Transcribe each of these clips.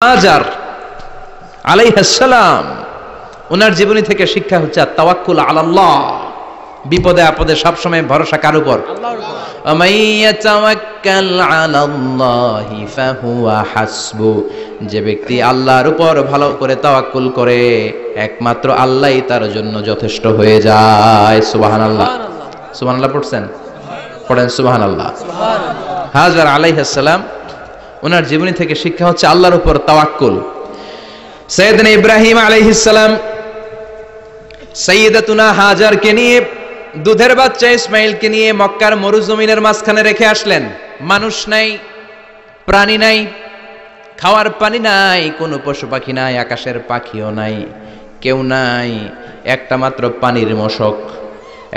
হাজার আলাইহিস সালাম, ওনার জীবনী থেকে শিক্ষা হচ্ছে তাওয়াক্কুল আলাল্লাহ, বিপদে আপদে সবসময় ভরসা কার উপর? আল্লাহর উপর। আমাইয়াতাওয়াক্কাল আলাল্লাহি ফাহুয়া হাসবু, যে ব্যক্তি আল্লাহর উপর ভালো করে তাওয়াক্কুল করে একমাত্র আল্লাহই তার জন্য যথেষ্ট হয়ে যায়। সুবহানাল্লাহ, সুবহানাল্লাহ পড়ছেন? পড়েন সুবহানাল্লাহ। হাজার আলাইহিস সালাম, ওনার জীবনী থেকে শিক্ষা হচ্ছে আল্লাহর উপর তাওয়াক্কুল। সাইয়েদনা ইব্রাহিম আলাইহিস সালাম সাইয়্যিদাতুনা হাজারকে নিয়ে, দুধের বাচ্চা ইসমাইলকে নিয়ে মক্কার মরুজমিনের মাঝখানে রেখে আসলেন। মানুষ নাই, প্রাণী নাই, খাওয়ার পানি নাই, কোনো পশু পাখি নাই, আকাশের পাখিও নাই, কেউ নাই, একটা মাত্র পানির মশক।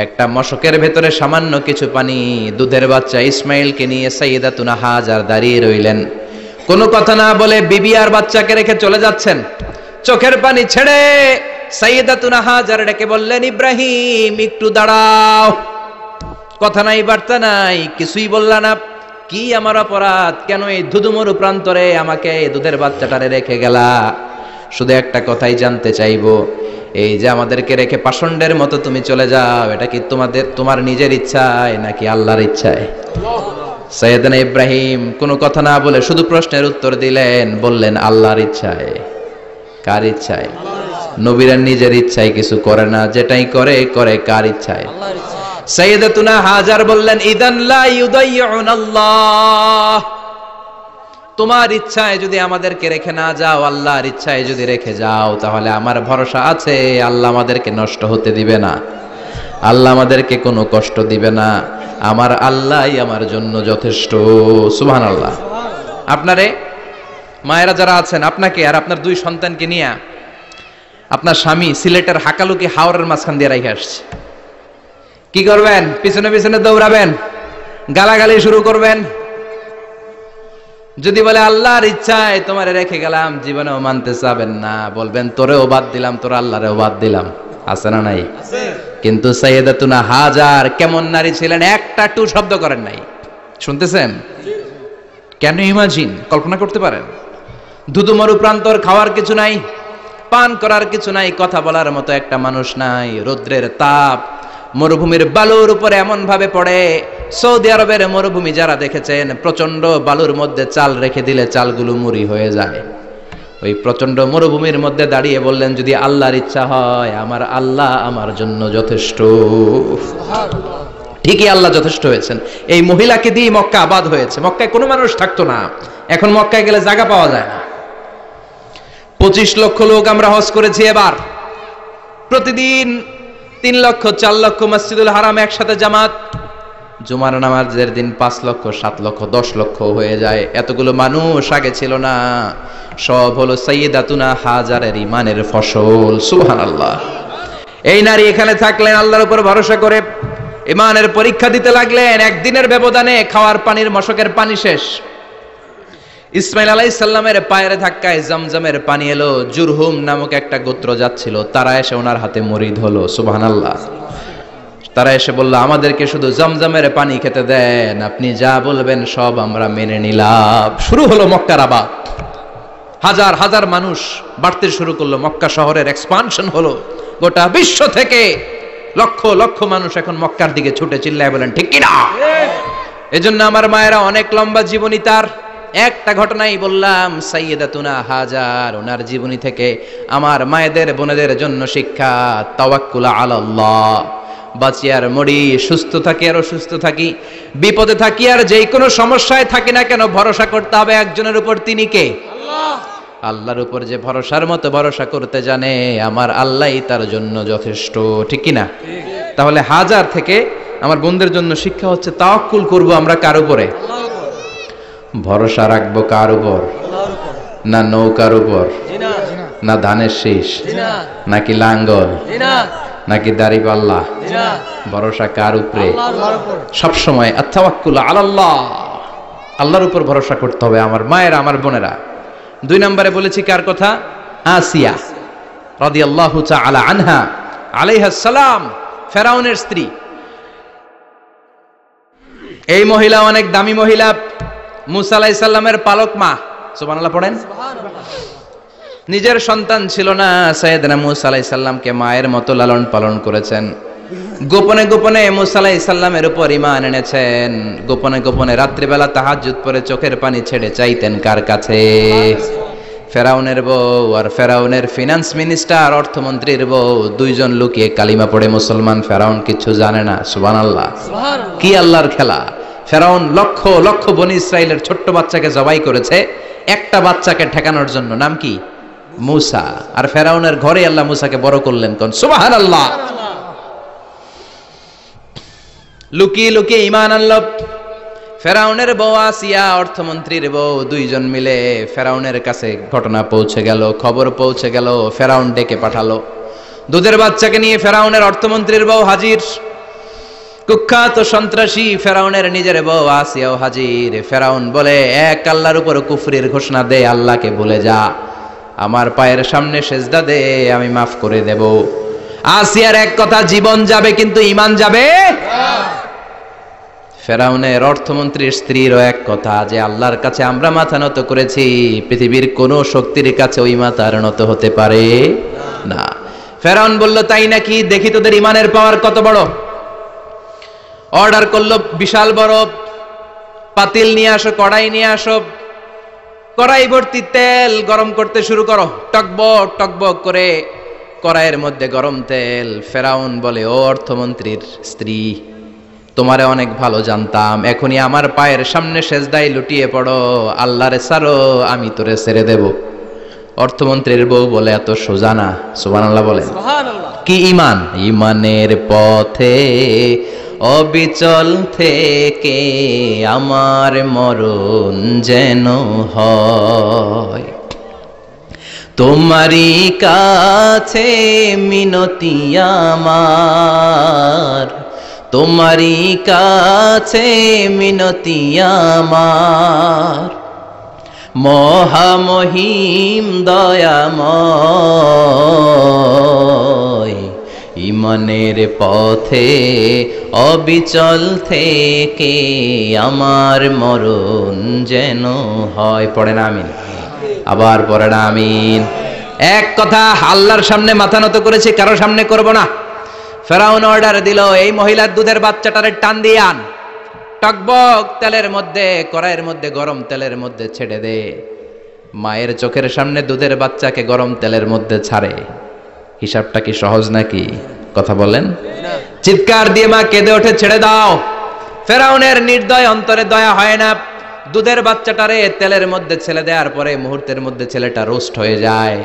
একটা মশকের ভেতরে সামান্য কিছু পানি। দুধের বাচ্চা ইসমাইলকে নিয়ে সাইয়্যিদাতুনা হাজার দাঁড়িয়ে রইলেন। কোনো কথা না বলে বিবি আর বাচ্চাকে রেখে চলে যাচ্ছেন। চোখের পানি ছেড়ে সাইয়্যিদাতুনা হাজার ডেকে বললেন, ইব্রাহিম একটু দাঁড়াও। কথা নাই, বার্তা নাই, কিছুই বললা না। কি আমার অপরাধ? কেন এই ধুধুমরু প্রান্তরে আমাকে দুধের বাচ্চাটারে রেখে গেলা? শুধু একটা কথাই জানতে চাইবো, এই যে আমাদেরকে রেখে পাষণ্ডের মতো তুমি চলে যাও, এটা কি তোমার নিজের ইচ্ছায় নাকি আল্লাহর ইচ্ছায়? সাইয়েদনা ইব্রাহিম কোনো কথা না বলে শুধু প্রশ্নের উত্তর দিলেন, বললেন আল্লাহর ইচ্ছায়। কার ইচ্ছায়? নবীরা নিজের ইচ্ছায় কিছু করে না, যেটাই করে করে কার ইচ্ছায়? আল্লাহর ইচ্ছায়। সাইয়্যিদাতুনা হাজার বললেন, ইদান লা ইউদাইয়ুনাল্লাহ, তোমার ইচ্ছায় যদি আমাদেরকে রেখে না যাও, আল্লাহর ইচ্ছায় যদি রেখে যাও, তাহলে আমার ভরসা আছে আল্লাহ আমাদেরকে নষ্ট হতে দিবে না, আল্লাহ আমাদেরকে কোনো কষ্ট দিবে না, আমার আল্লাহই আমার জন্য যথেষ্ট। সুবহানাল্লাহ। আপনারে মায়েরা যারা আছেন, আপনাকে আর আপনার দুই সন্তানকে নিয়ে আপনার স্বামী সিলেটের হাকালুকি হাওরের মাঝখান দিয়ে রেখে আসছে। কি করবেন? পিছনে পিছনে দৌড়াবেন, গালাগালি শুরু করবেন। যদি বলে আল্লাহর ইচ্ছায় তোমারে রেখে গেলাম, জীবনেও মানতে চাবেন না, বলবেন তোরেও বাদ দিলাম, তোর আল্লাহরেও বাদ দিলাম। আছে না নাই? কিন্তু সাইয়্যিদাতুনা হাজার কেমন নারী ছিলেন, একটা টু শব্দ করেন নাই। শুনতেছেন? কেন ইমাজিন, কল্পনা করতে পারেন? ধুধুমরু প্রান্তর, খাওয়ার কিছু নাই, পান করার কিছু নাই, কথা বলার মতো একটা মানুষ নাই, রৌদ্রের তাপ মরুভূমির বালুর উপরে এমন ভাবে পড়ে। সৌদি আরবের মরুভূমি যারা দেখেছেন, প্রচন্ড বালুর মধ্যে চাল রেখে দিলে চালগুলো মুড়ি হয়ে যায়। ওই প্রচন্ড মরুভূমির মধ্যে দাঁড়িয়ে বললেন, যদি আল্লাহর ইচ্ছা হয়, আমার আল্লাহ আমার জন্য যথেষ্ট। ঠিকই আল্লাহ যথেষ্ট হয়েছেন। এই মহিলাকে দিয়ে মক্কা আবাদ হয়েছে। মক্কায় কোনো মানুষ থাকতো না, এখন মক্কায় গেলে জায়গা পাওয়া যায় না। 25 লক্ষ লোক আমরা হজ করেছি এবার। প্রতিদিন 3 লক্ষ 4 লক্ষ মসজিদুল হারাম একসাথে জামাত। জুমার নামাজের দিন 5 লক্ষ 7 লক্ষ 10 লক্ষ হয়ে যায়। এতগুলো মানুষ আগে ছিল না। সব হলো সাইয়্যিদাতুনা হাজারের ইমানের ফসল। সুবহানাল্লাহ। এই নারী এখানে থাকলেন আল্লাহর উপর ভরসা করে, ইমানের পরীক্ষা দিতে লাগলেন। একদিনের ব্যবধানে খাওয়ার পানির মশকের পানি শেষ। ইসমাইল আলাইহিস সালামের পায়ের ধাক্কায় জমজমের পানি এলো। জুরহুম নামক একটা গোত্র যাচ্ছিল, তারা এসে ওনার হাতে মরিদ হলো। সুবহানাল্লাহ। তারা এসে বলল, আমাদেরকে শুধু জমজমের পানি খেতে দেন, আপনি যা বলবেন সব আমরা মেনে নিলাম। শুরু হলো মক্কার আবাদ। হাজার হাজার মানুষ বাড়তে শুরু করলো, মক্কা শহরের এক্সপানশন হলো। গোটা বিশ্ব থেকে লক্ষ লক্ষ মানুষ এখন মক্কার দিকে ছুটে চিল্লায় বলেন, ঠিক কিনা? এজন্য আমার মায়েরা অনেক লম্বা জীবনী। তার একটা ঘটনাই বললাম, সাইয়্যিদাতুনা হাজার, ওনার জীবনী থেকে আমার মায়েদের বোনেদের জন্য শিক্ষা, তাওয়াক্কুল আলাল্লাহ। বাঁচি আর মরি, সুস্থ থাকি আর অসুস্থ থাকি, বিপদে থাকি আর যেই কোনো সমস্যায় থাকি না কেন, ভরসা করতে হবে একজনের উপর। তিনি কে? আল্লাহ। আল্লাহর উপর যে ভরসার মতো ভরসা করতে জানে, আমার আল্লাহই তার জন্য যথেষ্ট। ঠিক কিনা? তাহলে হাজার থেকে আমার বোনদের জন্য শিক্ষা হচ্ছে, তাওয়াক্কুল করব আমরা কার উপরে? ভরসা রাখবো কার উপর? না নৌকার উপর, না ধানের শীষ, নাকি লাঙ্গল, নাকি দাড়িপাল্লা? ভরসা কার উপরে? সব সময় আত-তাওয়াক্কুল আলাল্লাহ, আল্লাহর উপর ভরসা করতে হবে আমার মায়েরা, আমার বোনেরা। 2 নম্বরে বলেছি কার কথা? আসিয়া রাদিয়াল্লাহু তাআলা আনহা আলাইহাস সালাম, ফেরাউনের স্ত্রী। এই মহিলা অনেক দামি মহিলা, মুসা আলাইহিস সালামের পালক মা। সুবহানাল্লাহ পড়েন। নিজের সন্তান ছিল না, সাইয়েদনা মূসা আলাইহিস সালামকে মায়ের মতো লালন পালন করেছেন। গোপনে গোপনে মূসা আলাইহিস সালামের উপর ঈমান এনেছেন। গোপনে গোপনে রাত্রিবেলা তাহাজ্জুদ পড়ে চোখের পানি ছেড়ে চাইতেন কার কাছে? ফেরাউনের বউ আর ফেরাউনের ফিনান্স মিনিস্টার, অর্থমন্ত্রীর বউ, দুইজন লুকিয়ে কালিমা পড়ে মুসলমান। ফেরাউন কিচ্ছু জানে না। সুবহানাল্লাহ। কি আল্লাহর খেলা! ফেরাউন লক্ষ লক্ষ বনি ইসরাইলের ছোট্ট বাচ্চাকে জবাই করেছে একটা বাচ্চাকে ঠেকানোর জন্য। নাম কি? মূসা। আর ফেরাউনের ঘরে আল্লাহ মূসাকে বড় করলেন। কোন সুবহানাল্লাহ। লুকিয়ে লুকিয়ে ঈমান আনলো। ফেরাউনের বউ আসিয়া, অর্থমন্ত্রীর বউ, দুইজন মিলে ফেরাউনের কাছে ঘটনা পৌঁছে গেল, খবর পৌঁছে গেল। ফেরাউন ডেকে পাঠালো। দুধের বাচ্চাকে নিয়ে ফেরাউনের অর্থমন্ত্রীর বউ হাজির। কুখ্যাত সন্ত্রাসী ফেরাউনের নিজের বউ আসিয়াও হাজির। ফেরাউন বলে, এক আল্লাহর উপর কুফরির ঘোষণা দে, আল্লাহকে ভুলে যা, আমার পায়ের সামনে সেজদা দে, আমি মাফ করে দেব। আসিয়ার এক কথা, জীবন যাবে কিন্তু ঈমান যাবে না। ফেরাউনের অর্থমন্ত্রীর স্ত্রীরও এক কথা, যে আল্লাহর কাছে আমরা মাথা নত করেছি, পৃথিবীর কোন শক্তির কাছে ওই মাথা নত হতে পারে না। ফেরাউন বলল, তাই নাকি? দেখি তোদের ঈমানের পাওয়ার কত বড়। অর্ডার করলো, বিশাল বড় পাতিল নিয়ে আসো, কড়াই নিয়ে আসো, কড়াই ভর্তি তেল গরম করতে শুরু করো। টকবক টকবক করে কড়াইয়ের মধ্যে গরম তেল। ফেরাউন বলে, ও অর্থমন্ত্রীর স্ত্রী, তোমারে অনেক ভালো জানতাম, এখনই আমার পায়ের সামনে সেজদায় লুটিয়ে পড়ো, আল্লাহরে ছাড়ো, আমি তোরে ছেড়ে দেব। অর্থমন্ত্রীর বউ বলে, এত সোজা না। সুবহানাল্লাহ বলেন। কি ঈমান! ঈমানের পথে অবিচল থেকে আমার মরণ যেন হয়, তোমারই কাছে মিনতি আমার, তোমারই কাছে মিনতি আমার, মহামহিম দয়াময়, ঈমানের পথে অবিচল থেকে আমার মরণ যেন হয়। পড়েন আমিন। আবার পড়েন আমিন। এক কথা, আল্লাহর সামনে মাথা নত করেছি, কারো সামনে করব না। ফেরাউন অর্ডার দিল, এই মহিলার দুধের বাচ্চাটারে টান দিয়ে আন, টকবক তেলের মধ্যে, কড়াইয়ের মধ্যে গরম তেলের মধ্যে ছেড়ে দে। মায়ের চোখের সামনে দুধের বাচ্চাকে গরম তেলের মধ্যে ছাড়ে। হিসাবটা কি সহজ নাকি? কথা বলেন। চিৎকার দিয়ে মা কেঁদে ওঠে, ছেড়ে দাও। ফেরাউনের নির্দয় অন্তরে দয়া হয় না। দুধের বাচ্চাটারে তেলের মধ্যে ছেড়ে দেওয়ার পরে মুহূর্তের মধ্যে ছেলেটা রোস্ট হয়ে যায়।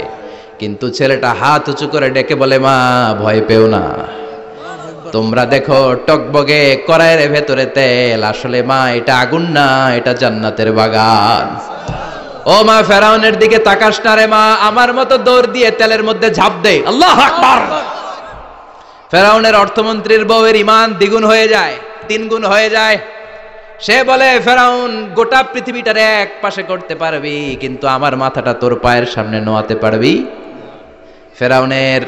কিন্তু ছেলেটা হাত উঁচু করে ডেকে বলে, মা ভয় পেও না, তোমরা দেখো টকবগে কড়াইয়ের ভেতরে তেল, আসলে মা এটা আগুন না, এটা জান্নাতের বাগান। ও মা, ফেরাউনের দিকে তাকাস না রে মা, আমার মতো দৌড় দিয়ে তেলের মধ্যে ঝাঁপ দে। আল্লাহু আকবার। ফেরাউনের অর্থমন্ত্রীর বউয়ের ঈমান দ্বিগুণ হয়ে যায়, 3 গুণ হয়ে যায়। সে বলে, ফেরাউন, গোটা পৃথিবীটারে এক পাশে করতে পারবি, কিন্তু আমার মাথাটা তোর পায়ের সামনে নোয়াতে পারবি? ফেরাউনের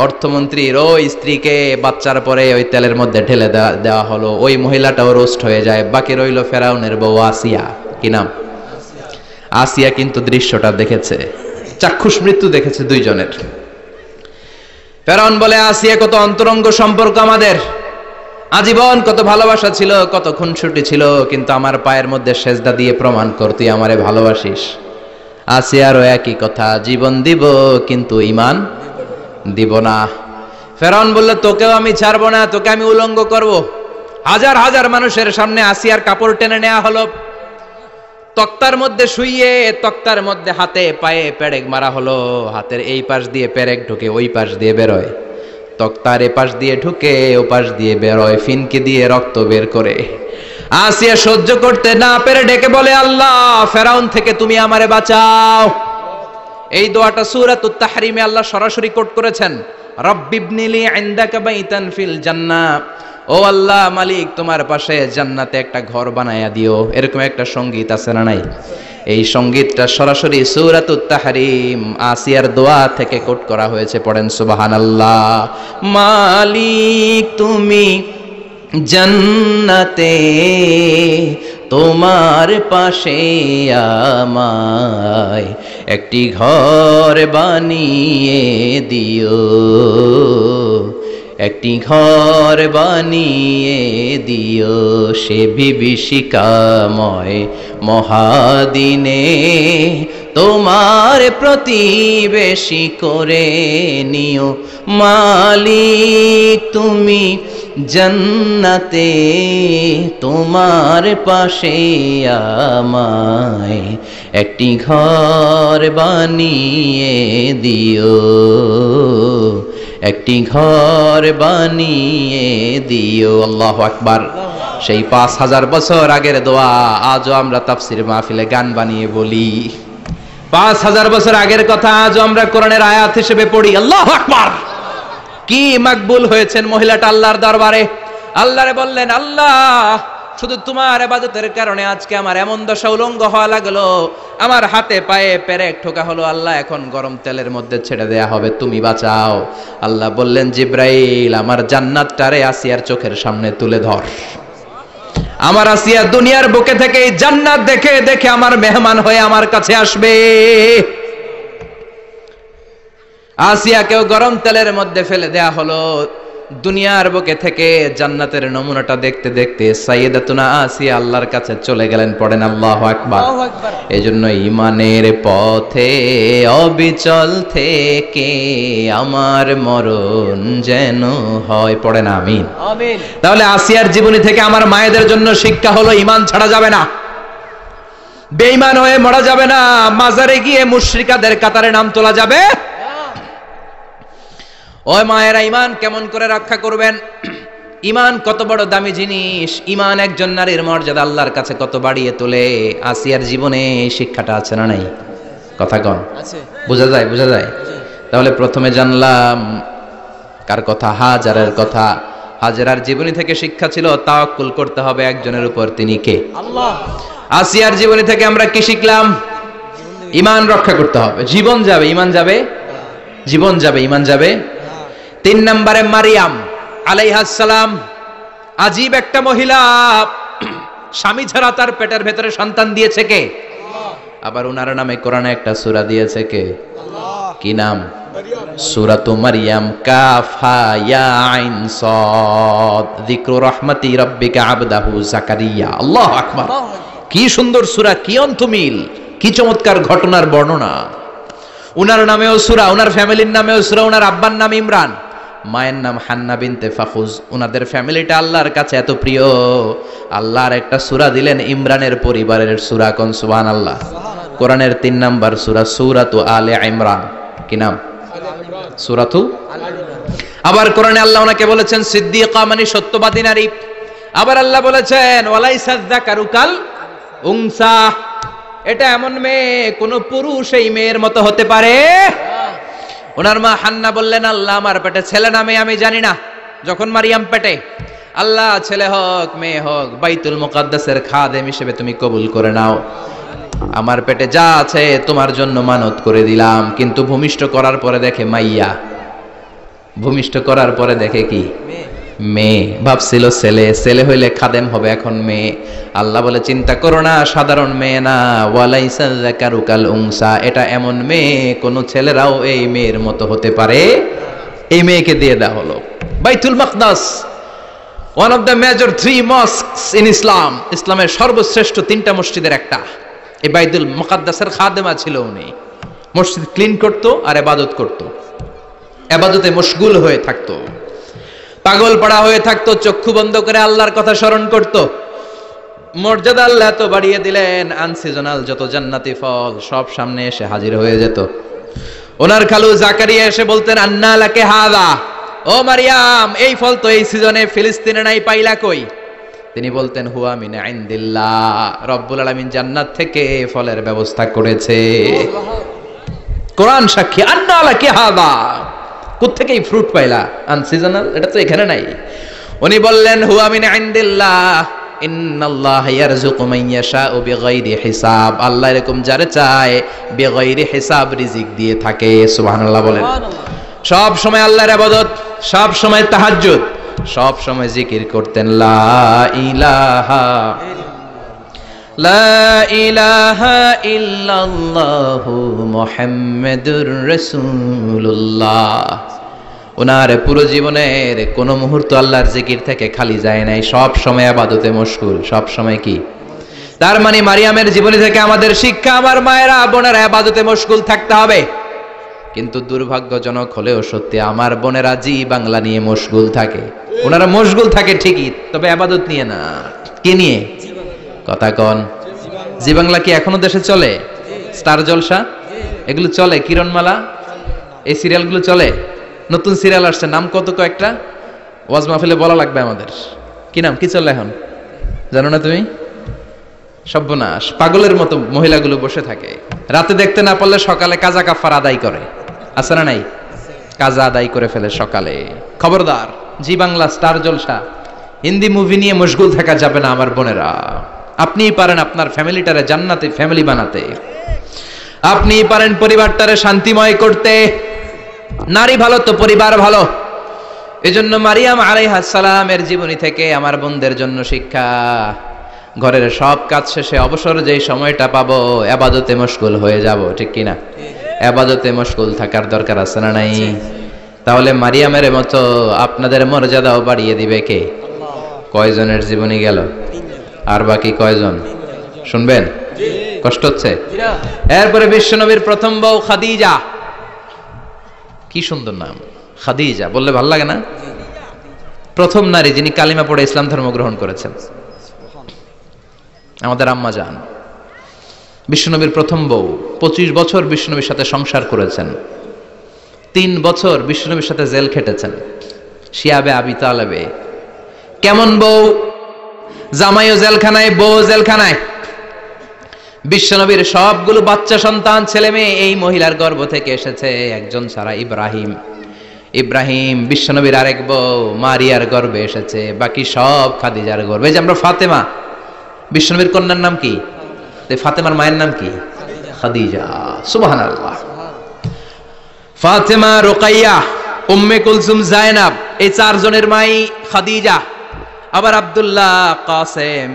অর্থমন্ত্রীর ওই স্ত্রীকে বাচ্চার পরে ওই তেলের মধ্যে ঢেলে দেওয়া হলো। ওই মহিলাটাও রোস্ট হয়ে যায়। বাকি রইল ফেরাউনের বউ আসিয়া। কি নাম? আসিয়া কিন্তু দৃশ্যটা দেখেছে, চাক্ষুষ মৃত্যু দেখেছে দুইজনের। ফেরাউন বলে, আসিয়া, কত অন্তরঙ্গ সম্পর্ক আমাদের, আজীবন কত ভালোবাসা ছিল, কত খুনসুটি ছিল, কিন্তু আমার পায়ের মধ্যে সেজদা দিয়ে প্রমাণ কর তুই আমারে ভালোবাসিস। আসিয়ারও একই কথা, জীবন দিব কিন্তু ঈমান দিব না। ফেরাউন বলল, তোকেও আমি ছাড়বো না, তোকে আমি উলঙ্গ করব। হাজার হাজার মানুষের সামনে আসিয়ার কাপড় টেনে নেওয়া হলো, তক্তার মধ্যে শুইয়ে তক্তার মধ্যে হাতে পায়ে পেরেক মারা হলো। হাতের এই পাশ দিয়ে পেরেক ঢুকে ওই পাশ দিয়ে বেরোয়, তক্তার এ পাশ দিয়ে ঢুকে ও পাশ দিয়ে বেরোয়, ফিনকে দিয়ে রক্ত বের করে। আসিয়া সহ্য করতে না পেরে ডেকে বলে, আল্লাহ, ফেরাউন থেকে তুমি আমারে বাঁচাও। এই দোয়াটা সূরাতুত তাহরিমে আল্লাহ সরাসরি কোট করেছেন, রব্বিবনিলি ইনদাকা বাইতান ফিল জান্নাহ, ও আল্লাহ মালিক, তোমার পাশে জান্নাতে একটা ঘর বানায়া দিও। এরকম একটা সঙ্গীত আছে না নাই? এই সঙ্গীতটা সরাসরি সূরাতুত তাহরিম আসিয়ার দোয়া থেকে কোট করা হয়েছে। পড়েন সুবহানাল্লাহ। মালিক তুমি জান্নাতে তোমার পাশে আমায় একটি ঘর বানিয়ে দিও, একটি ঘর বানিয়ে দিও সে বিভীষিকাময় মহাদিনে, তোমার প্রতিবেশী করে নিও মালিক তুমি জান্নাতে, তোমার পাশে আমায় একটি ঘর বানিয়ে দিও, একটি ঘর বানিয়ে দিও। আল্লাহু আকবার। সেই 5000 বছর আগের দোয়া আজও আমরা তাফসীর মাহফিলে গান বানিয়ে বলি। 5000 বছর আগের কথা আজও আমরা কোরআনের আয়াত হিসেবে পড়ি। আল্লাহু আকবার। কি মাকবুল হয়েছেন মহিলাটা আল্লাহর দরবারে। আল্লাহরে বললেন, আল্লাহ শুধু তোমার ইবাদতের কারণে আজকে আমার এমন দশা উলঙ্গ হওয়া লাগলো, আমার হাতে পায়ে পেরেক ঠোকা হলো, আল্লাহ এখন গরম তেলের মধ্যে ছেড়ে দেয়া হবে, তুমি বাঁচাও। আল্লাহ বললেন, জিব্রাইল আমার জান্নাতটারে আসিয়ার চোখের সামনে তুলে ধর। আমার আসিয়া দুনিয়ার বুকে থেকে এই জান্নাত দেখে দেখে আমার মেহমান হয়ে আমার কাছে আসবে। আসিয়াকেও গরম তেলের মধ্যে ফেলে দেয়া হলো। দুনিয়ার বুকে থেকে জান্নাতের নমুনাটা দেখতে দেখতে সাইয়েদাতুনা আসিয়া আল্লাহর কাছে চলে গেলেন। পড়েন আল্লাহু আকবার। এজন্য ঈমানের পথে অবিচল থেকে আমার মরণ যেন হয়। পড়েন আমিন। আমিন। তাহলে আসিয়ার জীবনী থেকে আমার মায়েদের জন্য শিক্ষা হলো, ঈমান ছাড়া যাবে না, বেঈমান হয়ে মরা যাবে না, মাজারে গিয়ে মুশরিকাদের কাতারে নাম তোলা যাবে। ওই মায়েরা ঈমান কেমন করে রক্ষা করবেন? ঈমান কত বড় দামি জিনিস, ঈমান একজন নারীর মর্যাদা আল্লাহর কাছে কত বাড়িয়ে তোলে। আসিয়ার জীবনে এই শিক্ষাটা আছে না নাই? কথা কন, আছে? বোঝা যায়? বোঝা যায়? তাহলে প্রথমে জানলাম কার কথা? হাজারের কথা। হাজারার জীবনী থেকে শিক্ষা ছিল তাওয়াক্কুল করতে হবে একজনের উপর, তিনি কে? আল্লাহ। আসিয়ার জীবনী থেকে আমরা কি শিখলাম? ঈমান রক্ষা করতে হবে। জীবন যাবে, ঈমান যাবে, জীবন যাবে, ঈমান যাবে। 3 নম্বরে মারিয়াম আলাইহাস সালাম, আজীব একটা মহিলা, স্বামী ছাড়া তার পেটের ভেতরে সন্তান দিয়েছে কে? আবার উনার নামে কোরআনে একটা সূরা দিয়েছে কে? কি নাম? সূরাতু মারিয়াম। কাফ হা ইয়া আইন সাদ, যিকরু রাহমাতি রাব্বিকা আবদাহু জাকারিয়া। আল্লাহু আকবার। কি সুন্দর সূরা, কি অন্তমিল, কি চমৎকার ঘটনার বর্ণনা। উনার নামেও সূরা, উনার ফ্যামিলির নামেও সূরা। উনার আব্বার নাম ইমরান, মায়ের নাম হান্না বিনতে ফাখুজ। উনাদের ফ্যামিলিটা আল্লাহর কাছে এত প্রিয়, আল্লাহর একটা সূরা দিলেন ইমরানের পরিবারের সূরা। কোন সুবহানাল্লাহ। কোরআনের 3 নাম্বার সূরা, সূরাতু আলে ইমরান। কি নাম? সূরাতু। আবার কোরআনে আল্লাহ ওনাকে বলেছেন সিদ্দিকা, মানে সত্যবাদী নারী। আবার আল্লাহ বলেছেন ওয়ালাইসা যাকারু কাল উনসা, এটা এমন মেয়ে কোন পুরুষ এই মেয়ের মতো হতে পারে? ওনার মা হান্না বললেন, আল্লাহ আমার পেটে ছেলে না মেয়ে আমি জানি না। যখন মারিয়াম পেটে, আল্লাহ ছেলে হোক মেয়ে হোক বাইতুল মুকাদ্দাসের খাদেম হিসেবে তুমি কবুল করে নাও। আমার পেটে যা আছে তোমার জন্য মানত করে দিলাম। কিন্তু ভূমিষ্ঠ করার পরে দেখে মাইয়া, ভূমিষ্ঠ করার পরে দেখে কি? মেয়ে। ভাবছিল ছেলে, ছেলে হইলে খাদেম হবে, এখন মেয়ে। আল্লাহ বলে চিন্তা করো না, সাধারণ মেয়ে না। ওয়ালাইসা যাকারু কাল উনসা, এটা এমন মেয়ে কোন ছেলেরাও এই মেয়ের মতো হতে পারে। এই মেয়েকে দিয়ে দেওয়া হলো বাইতুল মাকদাস, one of the major 3 mosques in Islam. ইসলামের সর্বশ্রেষ্ঠ 3টা মসজিদের একটা। এই বাইতুল মুকাদ্দাসের খাদেমা ছিল উনি। মসজিদ ক্লিন করতো আর ইবাদত করতো, ইবাদতে মশগুল হয়ে থাকতো, পাগল পড়া হয়ে থাকতো, চক্ষু বন্ধ করে আল্লাহর কথা স্মরণ করত। মর্যাদা আল্লাহ তো বাড়িয়ে দিলেন, আনসিজনাল যত জান্নাতি ফল সব সামনে এসে হাজির হয়ে যেত। ওনার খালু জাকারিয়া এসে বলতেন, আন্না লাকে হাদা, ও মারিয়াম এই ফল তো এই সিজনে ফিলিস্তিনে নাই, পাইলা কই? তিনি বলতেন, হুয়া মিন ইনদিল্লাহ, রব্বুল আলামিন জান্নাত থেকে ফলের ব্যবস্থা করেছে। কোরআন সাক্ষী, আন্না লাকে হাদা, কোত্থেকে এই ফ্রুট পাইলা? আনসিজনাল, এটা তো এখানে নাই। উনি বললেন, হুয়া মিন ইনদিল্লাহ, ইন্নাল্লাহ ইয়ারযুকু মান ইয়াশাউ বিগাইরি হিসাব, আল্লাহ এরকম যারে চায় বিগাইরি হিসাব রিজিক দিয়ে থাকে। সুবহানাল্লাহ বলেন। সব সময় আল্লাহর ইবাদত, সব সময় তাহাজ্জুদ, সব সময় জিকির করতেন লা ইলাহা। লা ইলাহা ইল্লাল্লাহু মুহাম্মাদুর রাসূলুল্লাহ। ওনার পুরো জীবনের কোন মুহূর্ত আল্লাহর জিকির থেকে খালি যায় নাই, সব সময় ইবাদতে মশগুল, সব সময় কি। তার মানে মারিয়ামের জীবনী থেকে আমাদের শিক্ষা, আমার মায়েরা বোনেরা ইবাদতে মশগুল থাকতে হবে। কিন্তু দুর্ভাগ্যজনক হলেও সত্যি, আমার বোনেরা জি বাংলা নিয়ে মশগুল থাকে। ওনারা মশগুল থাকে ঠিকই, তবে ইবাদত নিয়ে না। কি নিয়ে? কথা কন। জি বাংলা কি এখনো দেশে চলে? স্টার জলসা এগুলো চলে, কিরণমালা, এই সিরিয়ালগুলো চলে। নতুন সিরিয়াল আসছে, নাম কত কয়েকটা, ওয়াজ মাহফিলে বলা লাগবে আমাদের। কি নাম, কি চলে এখন জানো না তুমি? সর্বনাশ, পাগলের মতো মহিলাগুলো বসে থাকে, রাতে দেখতে না পারলে সকালে কাজা কাফার আদায় করে। আছে না নাই? কাজা আদায় করে ফেলে সকালে। খবরদার, জি বাংলা, স্টার জলসা, হিন্দি মুভি নিয়ে মশগুল থাকা যাবে না আমার বোনেরা। আপনিই পারেন আপনার ফ্যামিলিটারে জান্নাতে ফ্যামিলি বানাতে, আপনিই পারেন পরিবারটারে শান্তিময় করতে। নারী ভালো তো পরিবার ভালো। এজন্য মারিয়াম আলাইহিস সালামের জীবনী থেকে আমার বোনদের জন্য শিক্ষা, ঘরের সব কাজ শেষে অবসর যেই সময়টা পাবো ইবাদতে মশগুল হয়ে যাব, ঠিক কি না? ইবাদতে মশগুল থাকার দরকার আছে না নাই? তাহলে মারিয়ামের মতো আপনাদের মর্যাদাও বাড়িয়ে দিবে কে? কয়জনের জীবনী গেল? আর বাকি কয়জন শুনবেন? কষ্ট হচ্ছে? এরপরে বিশ্বনবীর প্রথম বউ খাদিজা। কি সুন্দর নাম, খাদিজা বললে ভালো লাগে না? প্রথম নারী যিনি কালিমা পড়ে ইসলাম ধর্ম গ্রহণ করেছেন, আমাদের আম্মা জান, বিশ্বনবীর প্রথম বউ। 25 বছর বিশ্বনবীর সাথে সংসার করেছেন, 3 বছর বিশ্বনবীর সাথে জেল খেটেছেন, শিয়াবে আবি তালেবে। কেমন বউ? জামাইও জেলখানায়, বউ জেলখানায়। বিশ্বনবীর সবগুলো বাচ্চা সন্তান, ছেলে মেয়ে এই মহিলার গর্ভ থেকে এসেছে, একজন ছাড়া, ইব্রাহিম। ইব্রাহিম বিশ্বনবীর আরেক বউ মারিয়ার গর্ভে এসেছে, বাকি সব খাদিজার গর্ভে। যে আমরা ফাতেমা, বিশ্বনবীর কন্যার নাম কি? ফাতেমার মায়ের নাম কি? খাদিজা। সুবহানাল্লাহ। ফাতেমা, রুকাইয়া, উম্মে কুলসুম, জায়নাব, এই 4 জনের মাই খাদিজা। আবার আব্দুল্লাহ, কাসেম,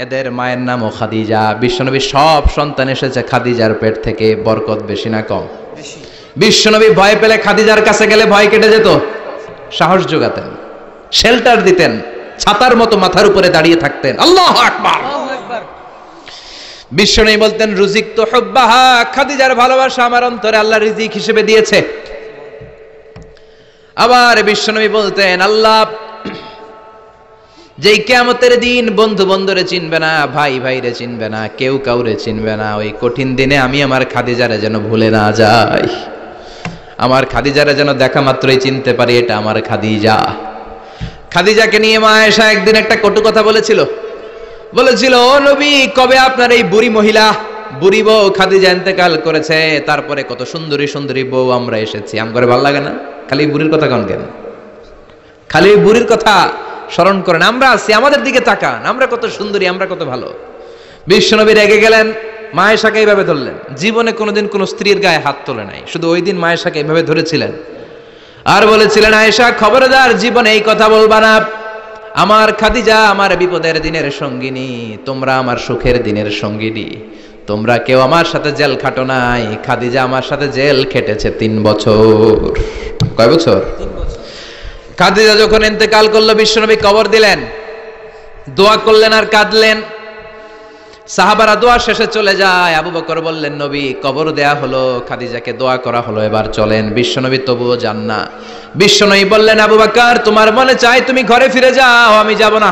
এদের মায়ের নামও খাদিজা। বিশ্বনবীর সব সন্তান এসেছে খাদিজার পেট থেকে। বরকত বেশি না কম? বিশ্বনবী ভয় পেলে খাদিজার কাছে গেলে ভয় কেটে যেত, সাহস যোগাতেন, শেল্টার দিতেন, ছাতার মতো মাথার উপরে দাঁড়িয়ে থাকতেন। আল্লাহু আকবার। বিশ্বনবী বলতেন, রুজিক তো হুব্বাহা, খাদিজার ভালোবাসা আমার অন্তরে আল্লাহ রিজিক হিসেবে দিয়েছে। আবার বিশ্বনবী বলতেন, আল্লাহ যেই কিয়ামতের দিন বন্ধু বন্ধুরে চিনবে না, ভাই ভাইরে চিনবে না, কেউ কাউরে চিনবে না, ওই কঠিন দিনে আমি আমার খাদিজারে যেন ভুলে না যাই, আমার খাদিজারে যেন দেখা মাত্রই চিনতে পারি এটা আমার খাদিজা। খাদিজাকে নিয়ে মা আয়েশা একদিন একটা কটু কথা বলেছিল। ও নবী, কবে আপনার এই বুড়ি মহিলা, বুড়ি বউ খাদিজা ইন্তেকাল করেছে, তারপরে কত সুন্দরী সুন্দরী বউ আমরা এসেছি, আমার ভালো লাগে না? খালি বুড়ির কথা কন কেন? খালি বুড়ির কথা স্মরণ করেন। আমরা আছি, আমাদের দিকে তাকান, আমরা কত সুন্দরী, আমরা কত ভালো। বিশ্বনবী রেগে গেলেন, মা আয়েশাকে এইভাবে ধরলেন। জীবনে কোনোদিন কোন স্ত্রীর গায়ে হাত তোলে নাই, শুধু ওই দিন মা আয়েশাকে এইভাবে ধরেছিলেন আর বলেছিলেন, আয়েশা খবরদার, জীবনে এই কথা বলবা না। আমার খাদিজা আমার বিপদের দিনের সঙ্গিনী, তোমরা আমার সুখের দিনের সঙ্গিনী। তোমরা কেউ আমার সাথে জেল খাটো নাই, খাদিজা আমার সাথে জেল খেটেছে 3 বছর। কয় বছর? 3 বছর। খাদিজা যখন ইন্তেকাল করলো, বিশ্বনবী কবর দিলেন, দোয়া করলেন আর কাঁদলেন। সাহাবারা দোয়া শেষে চলে যায়। আবু বকর বললেন, নবী কবর দেয়া হলো, খাদিজাকে দোয়া করা হলো, এবার চলেন। বিশ্বনবী তবুও যান না। বিশ্বনবী বললেন, আবু বকর তোমার মনে চাই তুমি ঘরে ফিরে যাও, আমি যাব না,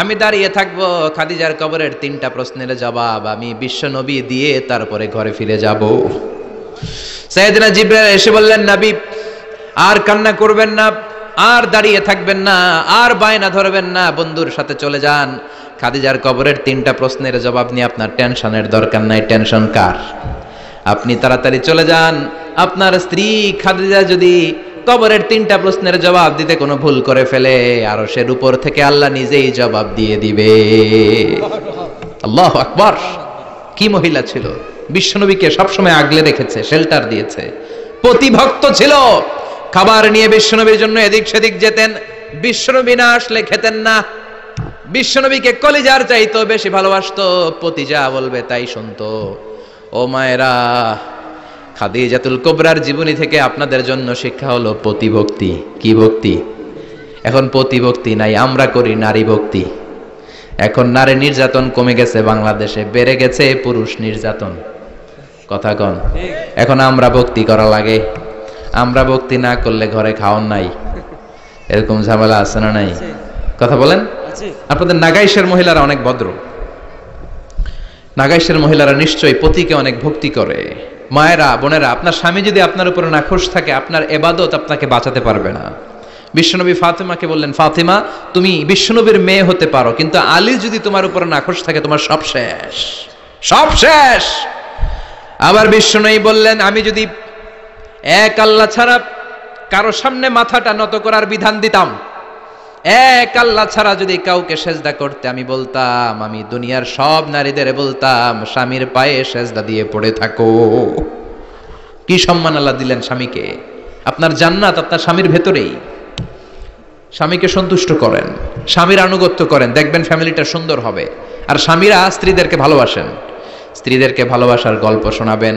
আমি দাঁড়িয়ে থাকবো। খাদিজার কবরের 3টা প্রশ্নের জবাব আমি বিশ্বনবী দিয়ে তারপরে ঘরে ফিরে যাব। সাইয়েদনা জিবরাইল এসে বললেন, নবী আর কান্না করবেন না, আর দাঁড়িয়ে থাকবেন না, আর বায়না ধরবেন না, বন্ধুর সাথে চলে যান। খাদিজার কবরের 3টা প্রশ্নের জবাব নিয়ে আপনার টেনশনের দরকার নাই। টেনশন কার? আপনি তাড়াতাড়ি চলে যান। আপনার স্ত্রী খাদিজা যদি কবরের 3টা প্রশ্নের জবাব দিতে কোনো ভুল করে ফেলে, আরশের উপর থেকে আল্লাহ নিজেই জবাব দিয়ে দিবে। আল্লাহু আকবার। কি মহিলা ছিল! বিশ্বনবীকে সবসময় আগলে রেখেছে, শেল্টার দিয়েছে, প্রতিভক্ত ছিল। খাবার নিয়ে বিশ্বনবীর জন্য এদিক সেদিক যেতেন, বিশ্বনবী না আসলে খেতেন না। বিশ্বনবীকে কলিজার চাইতো বেশি ভালোবাসতো, পতি যা বলবে তাই শুনতো। ও মায়েরা, খাদিজাতুল কুবরার জীবনী থেকে আপনাদের জন্য শিক্ষা হলো পতিভক্তি। কি ভক্তি? এখন পতিভক্তি নাই, আমরা করি নারী ভক্তি। এখন নারী নির্যাতন কমে গেছে বাংলাদেশে, বেড়ে গেছে পুরুষ নির্যাতন। কথা কন। এখন আমরা ভক্তি করা লাগে, আমরা ভক্তি না করলে ঘরে খাওয়ান নাই, এরকম ঝামেলা আছে না নাই? কথা বলেন। আপনাদের নাগাইশের মহিলারা অনেক ভদ্র, নাগাইশের মহিলারা নিশ্চয়ই পতিকে অনেক ভক্তি করে। মায়েরা, বোনেরা, আপনার স্বামী যদি আপনার উপরে নাখোশ থাকে, আপনার ইবাদত আপনাকে বাঁচাতে পারবে না। বিশ্বনবী ফাতেমাকে বললেন, ফাতেমা তুমি বিশ্বনবীর মেয়ে হতে পারো, কিন্তু আলী যদি তোমার উপরে নাখোশ থাকে তোমার সব শেষ, সব শেষ। আবার বিশ্বনবী বললেন, আমি যদি এক আল্লাহ ছাড়া কারো সামনে মাথাটা নত করার বিধান দিতাম, এক আল্লাহ ছাড়া যদি কাউকে সেজদা করতে আমি বলতাম, আমি দুনিয়ার সব নারীদের বলতাম স্বামীর পায়ে সেজদা দিয়ে পড়ে থাকো। কি সম্মান আল্লাহ দিলেন স্বামীকে। আপনার জান্নাত আপনার স্বামীর ভেতরেই। স্বামীকে সন্তুষ্ট করেন, স্বামীর আনুগত্য করেন, দেখবেন ফ্যামিলিটা সুন্দর হবে। আর স্বামীরা স্ত্রীদেরকে ভালোবাসেন, স্ত্রীদেরকে ভালোবাসার গল্প শোনাবেন,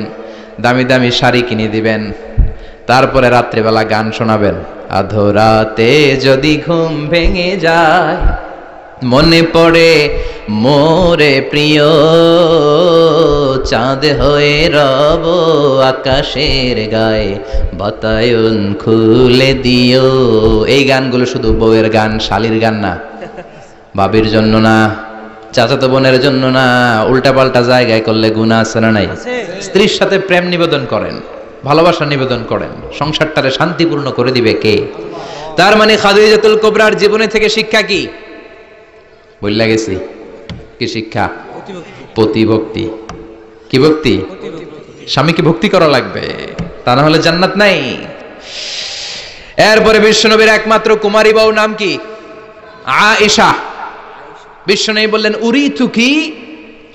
দামি দামি শাড়ি কিনে দিবেন, তারপরে রাত্রিবেলা গান শোনাবেন। আধরাতে যদি ঘুম ভেঙে যায়, মনে পড়ে মোরে প্রিয়, চাঁদ হয়ে রব আকাশের গায়ে, বাতায়ন খুলে দিও। এই গানগুলো শুধু বউয়ের গান, শালীর গান না, বাবির জন্য না, চাচাতো বোনের জন্য না। উল্টা পাল্টা জায়গায় করলে গুনাহ আছে না নাই? স্ত্রীর সাথে প্রেম নিবেদন করেন, ভালোবাসা নিবেদন করেন, সংসারটারে শান্তিপূর্ণ করে দিবে কে? তার মানে খাদিজাতুল কুবরার জীবনে থেকে শিক্ষা কি? বললা গেছি কি শিক্ষা? পতিভক্তি। কি ভক্তি? স্বামীকে ভক্তি করা লাগবে, তা না হলে জান্নাত নাই। এরপরে বিশ্বনবীর একমাত্র কুমারী বউ নাম কি? আয়েশা। বিশ্বনবী বললেন, উরিতুকি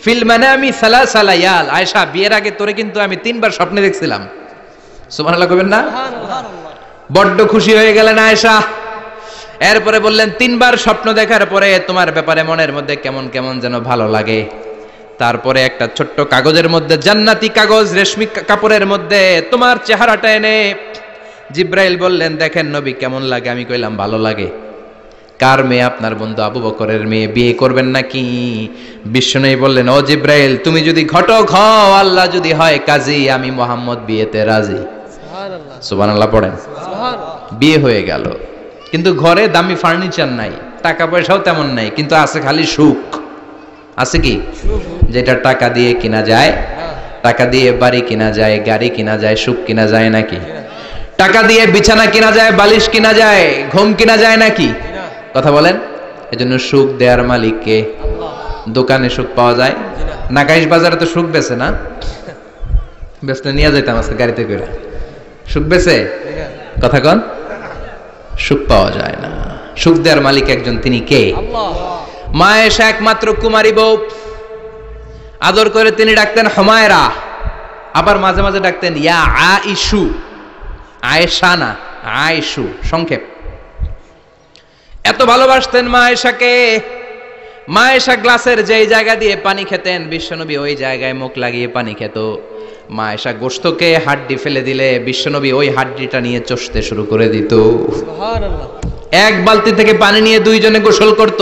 ফিল মানামি সালাসা লায়াল। আয়েশা, বিয়ের আগে তোরে কিন্তু আমি 3 বার স্বপ্নে দেখছিলাম। সুবহানাল্লাহ কইবেন না? বড্ড খুশি হয়ে গেলেন আয়েশা। এরপরে বললেন, 3 বার স্বপ্ন দেখার পরে তোমার ব্যাপারে মনের মধ্যে কেমন কেমন যেন ভালো লাগে। তারপরে একটা ছোট্ট কাগজের মধ্যে, জান্নাতি কাগজ, রেশমি কাপড়ের মধ্যে তোমার চেহারাটা এনে জিব্রাইল বললেন, দেখেন নবী কেমন লাগে। আমি কইলাম ভালো লাগে। কার মেয়ে? আপনার বন্ধু আবু বকরের মেয়ে, বিয়ে করবেন নাকি? বিশ্বনবী বললেন, ও জিব্রাইল, তুমি যদি ঘটক হও, আল্লাহ যদি হয় কাজী, আমি মুহাম্মদ বিয়েতে রাজি। সুবহানাল্লাহ পড়েন। বিয়ে হয়ে গেল, কিন্তু ঘরে দামি ফার্নিচার নাই, টাকা পয়সাও তেমন নাই, কিন্তু আছে খালি সুখ। আছে কি? যেটা টাকা দিয়ে কিনা যায়, টাকা দিয়ে বাড়ি কিনা যায়, গাড়ি কিনা যায়, সুখ কিনা যায় নাকি? টাকা দিয়ে বিছানা কিনা যায়, বালিশ কিনা যায়, ঘুম কিনা যায় নাকি? কথা বলেন। এজন্য সুখ দেয়ার মালিক কে? দোকানে সুখ পাওয়া যায়? নাগাইশ বাজারে তো সুখ বেছে না, বেচতে নিয়ে যাইতাম আজকে গাড়িতে করে। সুখ বেছে? কথা কন। সুখ পাওয়া যায় না। সুখ দেয়ার মালিক একজন, তিনি কে? মা আয়েশা একমাত্র কুমারী বউ। আদর করে তিনি ডাকতেন হুমায়রা, আবার মাঝে মাঝে ডাকতেন ইয়া আইশু। আয়েশা না, আইশু, সংক্ষেপ। এত ভালোবাসতেন মা আয়েশাকে। মা আয়েশা গ্লাসের যেই জায়গা দিয়ে পানি খেতেন, বিশ্বনবী ওই জায়গায় মুখ লাগিয়ে পানি খেত। মা আয়েশা গোশতকে হাড্ডি ফেলে দিলে বিশ্বনবী ওই হাড্ডিটা নিয়ে চষতে শুরু করে দিত। সুবহানাল্লাহ। এক বালতি থেকে পানি নিয়ে দুইজনে গোসল করত।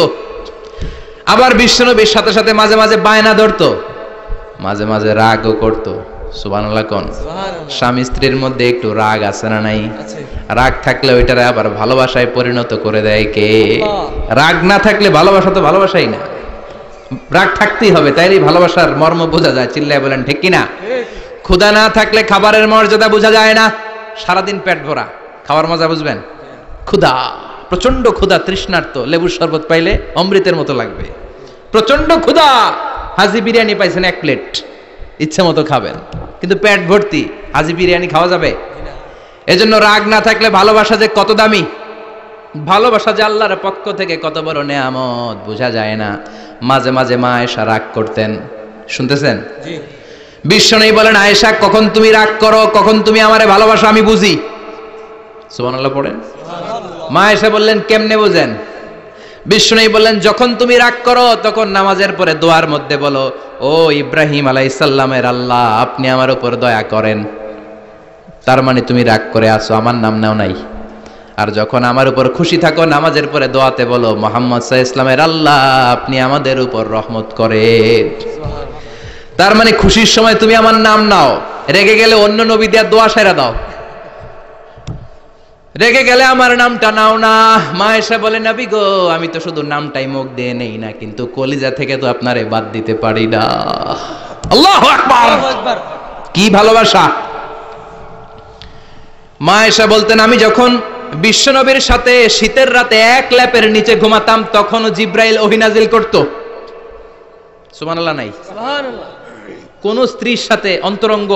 আবার বিশ্বনবীর সাথে সাথে মাঝে মাঝে বায়না ধরতো, মাঝে মাঝে রাগও করত। সুবহানাল্লাহ কোন? স্বামী স্ত্রীর মধ্যে একটু রাগ আছে না নাই? রাগ থাকলে ওইটারে আবার ভালোবাসায় পরিণত করে দেয় কে? রাগ না থাকলে ভালোবাসা তো ভালোবাসাই না, রাগ থাকতেই হবে, তাইলেই ভালোবাসার মর্ম বোঝা যায়। চিল্লায় বলেন ঠিক কিনা? ক্ষুধা না থাকলে খাবারের মর্যাদা বোঝা যায় না। সারাদিন পেট ভরা, খাওয়ার মজা বুঝবেন? ক্ষুধা, প্রচন্ড ক্ষুধা, তৃষ্ণার্ত, লেবুর শরবত পাইলে অমৃতের মতো লাগবে। প্রচন্ড ক্ষুধা, হাজি বিরিয়ানি পাইছেন 1 প্লেট, ইচ্ছে মতো খাবেন, কিন্তু পেট ভর্তি, হাজি বিরিয়ানি খাওয়া যাবে? এজন্য রাগ না থাকলে ভালোবাসা যে কত দামি, ভালোবাসা যে আল্লাহর পক্ষ থেকে কত বড় নেয়ামত বোঝা যায় না। মাঝে মাঝে মা আয়েশা রাগ করতেন। শুনতেছেন? জি। বিশ্বনবী বলেন, আয়েশা কখন তুমি রাগ করো, কখন তুমি আমারে ভালোবাসো আমি বুঝি। সুবহানাল্লাহ পড়েন। মা আয়েশা বললেন, কেমনে বুঝেন? বিষ্ণু বললেন যখন তুমি রাগ করো তখন নামাজের পরে দোয়ার মধ্যে বলো, ও ইব্রাহিম আলাইহিস সালামের আল্লাহ, আপনি আমার উপর দয়া করেন। তার মানে তুমি রাগ করে আসো, আমার নাম নাও নাই। আর যখন আমার উপর খুশি থাকো নামাজের পরে দোয়াতে বলো, মুহাম্মদ সাল্লাল্লাহু আলাইহি ওয়াসাল্লামের আল্লাহ, আপনি আমাদের উপর রহমত করেন। তার মানে খুশির সময় তুমি আমার নাম নাও, রেগে গেলে অন্য নবী দিয়া দোয়া সেরা দাও, রেগে গেলে আমার নামটা নাও না। মা এসে বলে, নবী গো, আমি তো শুধু নামটাই মুখ দিয়ে নেই না, কিন্তু কলিজা থেকে তো আপনারে বাদ দিতে পারি না। আল্লাহু আকবার, কি ভালোবাসা! মা এসে বলতেন, আমি যখন বিশ্বনবীর সাথে শীতের রাতে এক ল্যাপের নিচে ঘুমাতাম তখনও জিব্রাইল ওহী নাজিল করত। সুবহানাল্লাহ নাই? সুবহানাল্লাহ। কোন স্ত্রীর সাথে অন্তরঙ্গ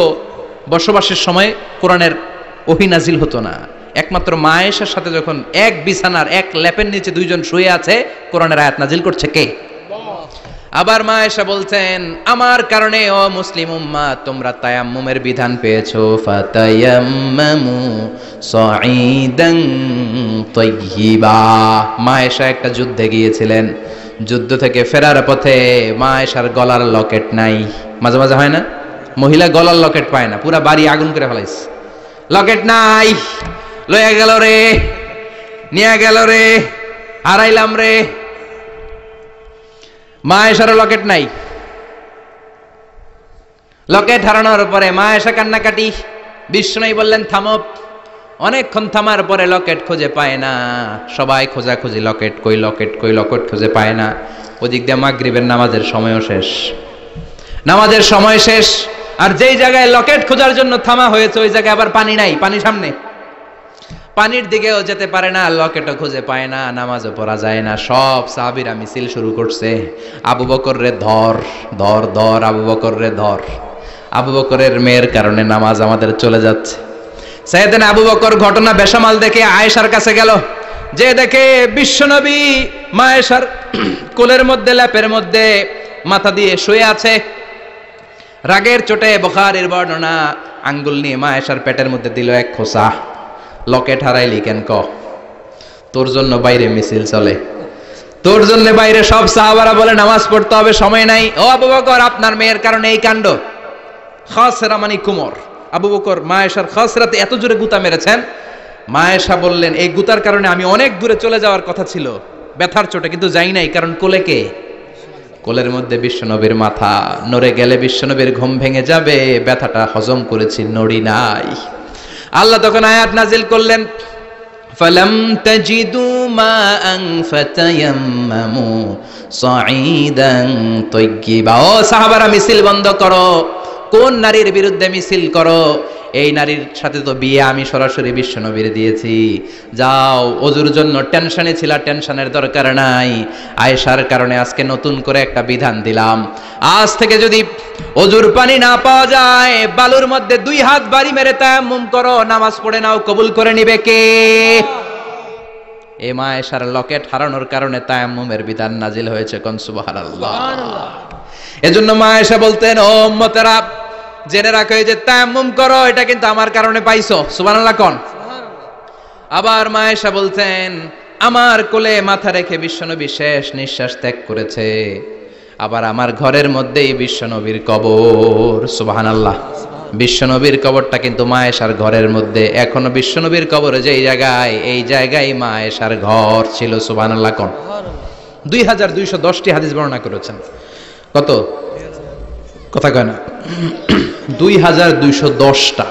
বসবাসের সময় কোরআনের ওহী নাজিল হতো না। একমাত্র মা আয়েশার সাথে যখন এক বিছানার এক ল্যাপের নিচে দুইজন শুয়ে আছে, কোরআনের আয়াত নাজিল করছে কে? আবার মা আয়েশা বলছেন, আমার কারণে ও মুসলিম উম্মাহ তোমরা তায়াম্মুমের বিধান পেয়েছো। ফাতায়াম্মামু সাঈদান তাইয়্যিবা। মা আয়েশা একটা যুদ্ধে গিয়েছিলেন, যুদ্ধ থেকে ফেরার পথে মা আয়েশার গলার লকেট নাই। মাঝে মাঝে হয় না, মহিলা গলার লকেট পায় না, পুরা বাড়ি আগুন করে ফেলাইছে, লকেট নাই, লয়ে গেল রে, নিয়ে গেল রে, হারাইলাম রে। মা আয়েশার লকেট নাই। লকেট হারানোর পরে মা আয়েশা কান্নাকাটি। বিষ্ণু বললেন, থামো। অনেকক্ষণ থামার পরে লকেট খুঁজে পায় না, সবাই খোঁজাখুঁজি, লকেট কই, লকেট কই, লকেট খুঁজে পায় না। ওদিক দিয়ে মাগরিবের নামাজের সময়ও শেষ, নামাজের সময় শেষ। আর যেই জায়গায় লকেট খোঁজার জন্য থামা হয়েছে ওই জায়গায় আবার পানি নাই, পানি সামনে, পানির দিকেও যেতে পারে না, লকেটও খুঁজে পায় না, নামাজও পড়া যায় না। সব সাহাবীরা মিছিল শুরু করছে, আবু বকর রে ধর, ধর, ধর, আবু বকর রে ধর। আবু বকরের মেয়ের কারণে নামাজ আমাদের চলে যাচ্ছে। সাইয়েদনা আবু বকর ঘটনা বেসামাল দেখে আয়েশার কাছে গেল, যে দেখে বিশ্বনবী মা আয়েশার কোলের মধ্যে, ল্যাপের মধ্যে মাথা দিয়ে শুয়ে আছে। রাগের চোটে বুখারীর বর্ণনা, আঙ্গুল নিয়ে মা আয়েশার পেটের মধ্যে দিল এক খোঁচা। লকেট হারাইলি কেন? ক, তোর জন্য বাইরে মিছিল চলে, তোর জন্য বাইরে সব সাহাবারা বলে নামাজ পড়তে হবে, সময় নাই। ও আবু বকর, আপনার মেয়ের কারণে এই কাণ্ড। খাসরা মানে কুমর। আবু বকর মা আয়েশার খাসরাতে এত জোরে গুতা মেরেছেন, মা আয়েশা বললেন, এই গুতার কারণে আমি অনেক দূরে চলে যাওয়ার কথা ছিল ব্যথার চোটে, কিন্তু যাই নাই, কারণ কোলে কে? কোলের মধ্যে বিশ্বনবীর মাথা, নড়ে গেলে বিশ্বনবীর ঘুম ভেঙে যাবে, ব্যথাটা হজম করেছি, নড়ি নাই। আল্লাহ তখন আয়াত নাজিল করলেন, ফালাম তাজিদু মাআন ফাতায়াম্মামু সাঈদান তাইয়্যিবা। ও সাহাবারা, মিছিল বন্ধ করো। কোন নারীর বিরুদ্ধে মিছিল করো? এই নারীর সাথে তো বিয়ে আমি সরাসরি বিশ্বনবীর দিয়েছি। যাও, ওযুর জন্য টেনশনে ছিলা, টেনশনের দরকার নাই। আয়েশার কারণে আজকে নতুন করে একটা বিধান দিলাম, আজ থেকে যদি ওযুর পানি না পাওয়া যায়, বালুর মধ্যে 2 হাত বাড়ি মেরে তায়াম্মুম করো, নামাজ পড়ে নাও, কবুল করে নিবে কে? এই মা আয়েশার লকেট হারানোর কারণে তায়াম্মুমের বিধান নাজিল হয়েছে। কোন সুবহানাল্লাহ। এজন্য মা আয়েশা বলতেন, ও উম্মতেরা, জেনে রাখো, এই যে তায়াম্মুম করো, এটা কিন্তু আমার কারণে পাইছো। সুবহানাল্লাহ কোন? আবার মা আয়েশা বলতেন, আমার কোলে মাথা রেখে বিশ্বনবী শেষ নিঃশ্বাস ত্যাগ করেছে, আবার আমার ঘরের মধ্যেই বিশ্বনবীর কবর। সুবহানাল্লাহ। বিশ্বনবীর কবরটা কিন্তু মা আয়েশার ঘরের মধ্যে। এখনো বিশ্বনবীর কবর যেই জায়গায়, এই জায়গায় মা আয়েশার ঘর ছিল। সুবহানাল্লাহ কোন? 2210টি হাদিস বর্ণনা করেছেন। কত? কথা কয় না, 2210টা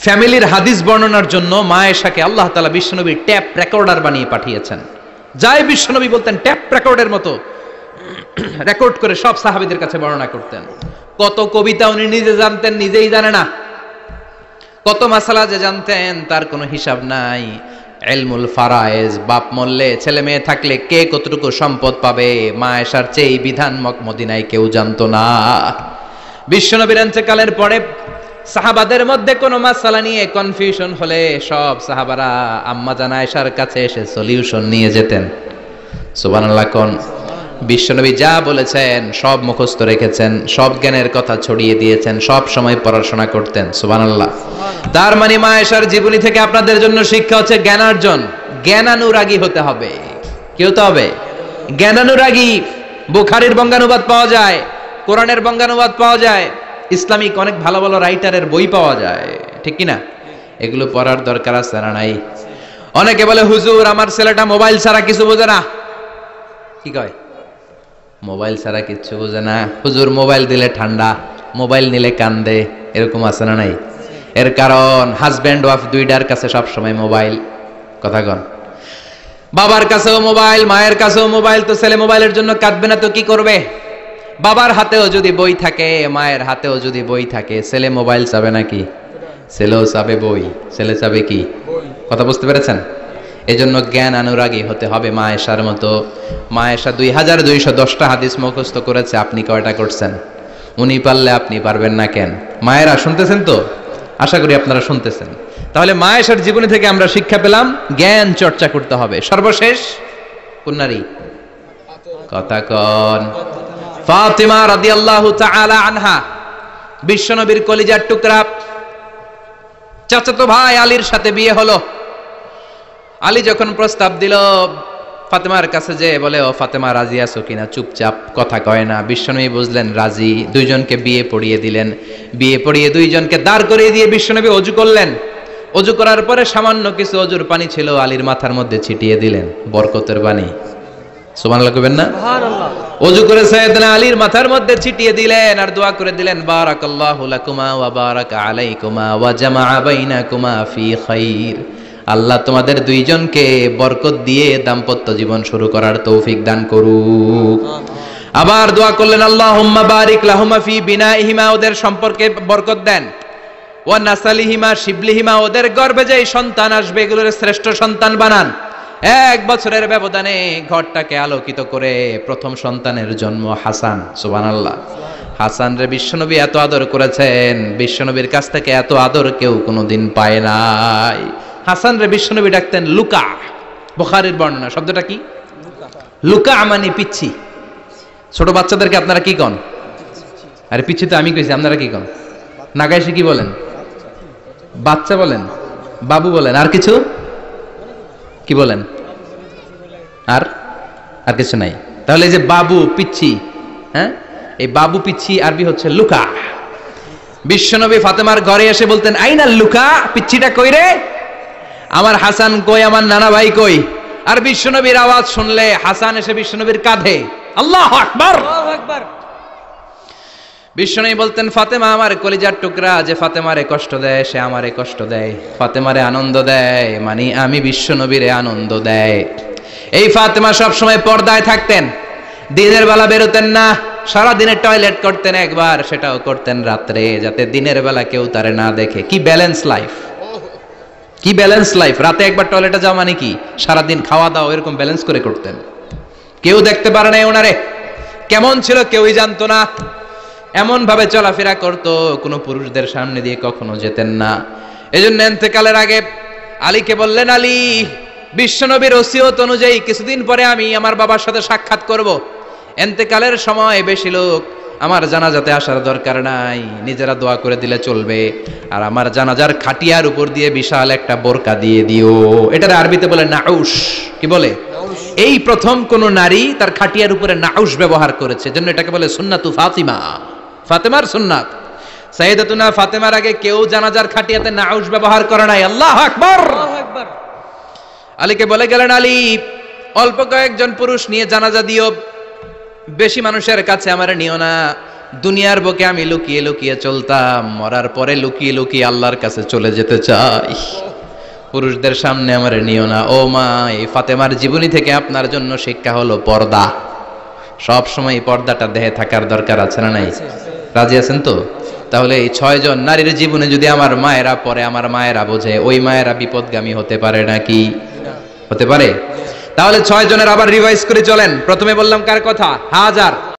ফ্যামিলির হাদিস বর্ণনার জন্য মা আয়েশাকে আল্লাহ তাআলা বিশ্বনবীর ট্যাপ রেকর্ডার বানিয়ে পাঠিয়েছেন। যাই বিশ্বনবী বলতেন, ট্যাপ রেকর্ডের মতো রেকর্ড করে সব সাহাবীদের কাছে বর্ণনা করতেন। কত কবিতা উনি নিজে জানতেন, নিজেই জানে না। কত মাসালা যে জানতেন তার কোনো হিসাব নাই। ইলমুল ফারায়েজ, বাপ মরলে, ছেলে মেয়ে থাকলে কে কতটুকু সম্পদ পাবে, মা আয়েশার চেয়ে এই বিধান মদিনায় কেউ জানতো না। বিশ্বনবীর ইন্তেকালের পরে সাহাবাদের মধ্যে কোনো মাসালা নিয়ে কনফিউশন হলে সব সাহাবারা আম্মা জান আয়েশার কাছে এসে সলিউশন নিয়ে যেতেন। সুবহানাল্লাহ কোন? বিশ্বনবী যা বলেছেন সব মুখস্থ রেখেছেন, সব জ্ঞানের কথা ছড়িয়ে দিয়েছেন, সব সময় পড়াশোনা করতেন। সুবহানাল্লাহ। তার মানে মা আয়েশার জীবনী থেকে আপনাদের জন্য শিক্ষা হচ্ছে জ্ঞানার্জন, জ্ঞানানুরাগী হতে হবে। কেউ তো হবে জ্ঞানানুরাগী। বুখারীর বঙ্গানুবাদ পাওয়া যায়, কোরআনের বঙ্গানুবাদ পাওয়া যায়, ইসলামিক অনেক ভালো ভালো রাইটারের বই পাওয়া যায়, ঠিক কিনা? এগুলো পড়ার দরকার আছে না নাই? অনেকে বলে হুজুর আমার ছেলেটা মোবাইল ছাড়া কিছু বোঝে না। কি কয়? মোবাইল ছাড়া কিচ্ছু বোঝে না। হুজুর মোবাইল দিলে ঠান্ডা, মোবাইল নিলে কান্দে, এরকম আছে না নাই? এর কারণ হাজব্যান্ড ওয়াইফ দুইটার কাছে সবসময় মোবাইল। কথা কন। বাবার কাছেও মোবাইল, মায়ের কাছেও মোবাইল, তো ছেলে মোবাইলের জন্য কাঁদবে না তো কি করবে? বাবার হাতেও যদি বই থাকে, মায়ের হাতেও যদি বই থাকে, ছেলে মোবাইল চাবে নাকি? ছেলেও চাবে বই, ছেলে চাবে কি? কথা বুঝতে পেরেছেন? এজন্য জ্ঞান অনুরাগী হতে হবে মা আয়েশার মতো। মা আয়েশা 2210টা হাদিস মুখস্থ করেছে, আপনি কয়টা করছেন? উনি পারলে আপনি পারবেন না কেন? মায়েরা শুনতেছেন তো? আশা করি আপনারা শুনতেছেন। তাহলে মা আয়েশার জীবনী থেকে আমরা শিক্ষা পেলাম জ্ঞান চর্চা করতে হবে। সর্বশেষ কোন নারী? কথা কন। ফাতিমা রাদিয়াল্লাহু তাআলা আনহা, বিশ্বনবীর কলিজার টুকরা। চাচাতো ভাই আলীর সাথে বিয়ে হলো। আলী যখন প্রস্তাব দিল ফাতেমার কাছে, যে বলে ও ফাতেমা রাজি আছো কিনা? চুপচাপ, কথা কয় না। বিশ্বনবী বুঝলেন রাজি, দুইজনকে বিয়ে পড়িয়ে দিলেন। বিয়ে পড়িয়ে দুইজনকে দাঁড় করিয়ে দিয়ে বিশ্বনবী ওযু করলেন। ওযু করার পরে সামান্য কিছু ওযুর পানি ছিল আলীর মাথার মধ্যে ছিটিয়ে দিলেন, বরকতের পানি। সুবহানাল্লাহ কইবেন না? সুবহানাল্লাহ। ওযু করে সাইয়েদনা আলীর মাথার মধ্যে ছিটিয়ে দিলেন আর দোয়া করে দিলেন, বারাকাল্লাহু লাকুমা ওয়া বারাকা আলাইকুমা ওয়া জামাআ বাইনাকুমা ফি খাইর। আল্লাহ তোমাদের দুইজনকে বরকত দিয়ে দাম্পত্য জীবন শুরু করার তৌফিক দান করুক। আবার দোয়া করলেন, আল্লাহুম্মা বারিক লাহুমা ফি বিনাইহিমা, ওদের সম্পর্কে বরকত দেন। ওয়া নাসালিহিমা শিবলিহিমা, ওদের গর্ভে যে সন্তান আসবে এগুলোর শ্রেষ্ঠ সন্তান বানান। 1 বছরের ব্যবধানে ঘরটাকে আলোকিত করে প্রথম সন্তানের জন্ম হাসান। সুবহানাল্লাহ। হাসান রে বিশ্বনবী এত আদর করেছেন, বিশ্বনবীর কাছ থেকে এত আদর কেউ কোনোদিন পায় নাই। হাসান রে বিশ্বনবী ডাকতেন লুকা। বুখারীর বর্ণনা, শব্দটা কি? লুকা মানে পিচ্ছি। ছোট বাচ্চাদেরকে আপনারা কি কন? আরে পিচ্ছি তো আমি কইছি, আপনারা কি কন? নাগাইশে কি বলেন? বাচ্চা বলেন, বাবু বলেন, আর কিছু কি বলেন? আর আর কিছু নাই। তাহলে এই যে বাবু পিচ্ছি, হ্যাঁ, এই বাবু পিচ্ছি আরবি হচ্ছে লুকা। বিশ্বনবী ফাতেমার ঘরে এসে বলতেন, আইনা লুকা, পিচ্ছিটা কই রে? আমার হাসান কই, আমার নানা ভাই কই? আর বিশ্বনবীর আওয়াজ শুনলে হাসান এসে বিশ্বনবীর কাঁধে। আল্লাহু আকবার, আল্লাহু আকবার। বিশ্বনবী বলতেন, ফাতেমা আমার কলিজার টুকরা, যে ফাতেমারে কষ্ট দেয় সে আমারে কষ্ট দেয়, ফাতেমারে আনন্দ দেয় মানে আমি বিশ্বনবীরে আনন্দ দেয়। এই ফাতেমা সব সময় পর্দায় থাকতেন, দিনের বেলা বেরোতেন না, সারা দিনে টয়লেট করতেন একবার, সেটাও করতেন রাত্রে, যাতে দিনের বেলা কেউ তারে না দেখে। কি ব্যালেন্স লাইফ, কি ব্যালেন্স লাইফ! রাতে একবার টয়লেটে যাওয়া মানে কি সারা দিন খাওয়া দাওয়া এরকম ব্যালেন্স করে করতেন। কেউ দেখতে পারে না ওনারে কেমন ছিল, কেউই জানতো না। এমন ভাবে চলাফেরা করতো, কোনো পুরুষদের সামনে দিয়ে কখনো যেতেন না। এজন্য ইন্তেকালের আগে আলীকে বললেন, আলী, বিশ্বনবীর ওসিয়ত অনুযায়ী কিছুদিন পরে আমি আমার বাবার সাথে সাক্ষাৎ করব। ইন্তেকালের সময় বেশি লোক আমার জানাজাতে আসার দরকার নাই, নিজেরা দোয়া করে দিলে চলবে। আর আমার জানাজার খাটিয়ার উপর দিয়ে বিশাল একটা বোরকা দিয়ে দিও। এটার আরবিতে বলে নাউশ। কি বলে? এই প্রথম কোন নারী তার খাটিয়ার উপরে নাউশ ব্যবহার করেছে, জন্য এটাকে বলে সুন্নাতু ফাতিমা, ফাতেমার সুন্নাত। সাইয়েদাতুনা ফাতেমার আগে কেউ জানাজার খাটিয়াতে নাউশ ব্যবহার করে নাই। আল্লাহু আকবার, আল্লাহু আকবার। আলীকে বলে গেলেন, আলী, অল্প কয়েকজন পুরুষ নিয়ে জানাজা দিও, বেশি মানুষের কাছে আমার নিও না। দুনিয়ার বুকে আমি লুকিয়ে লুকিয়ে চলতাম, মরার পরে লুকিয়ে লুকিয়ে আল্লাহর কাছে চলে যেতে চাই, পুরুষদের সামনে আমার নিও না। ও মা, এই ফাতেমার জীবনী থেকে আপনার জন্য শিক্ষা হলো পর্দা। সব সময় পর্দাটা দেহে থাকার দরকার আছে না নাই? রাজি আছেন তো? তাহলে এই 6 জন নারীর জীবনে যদি আমার মায়েরা পড়ে, আমার মায়েরা বোঝে, ওই মায়েরা বিপদগামী হতে পারে নাকি? হতে পারে। তাহলে 6 জনের আবার রিভাইজ করে চলেন। প্রথমে বললাম কার কথা? হাজার।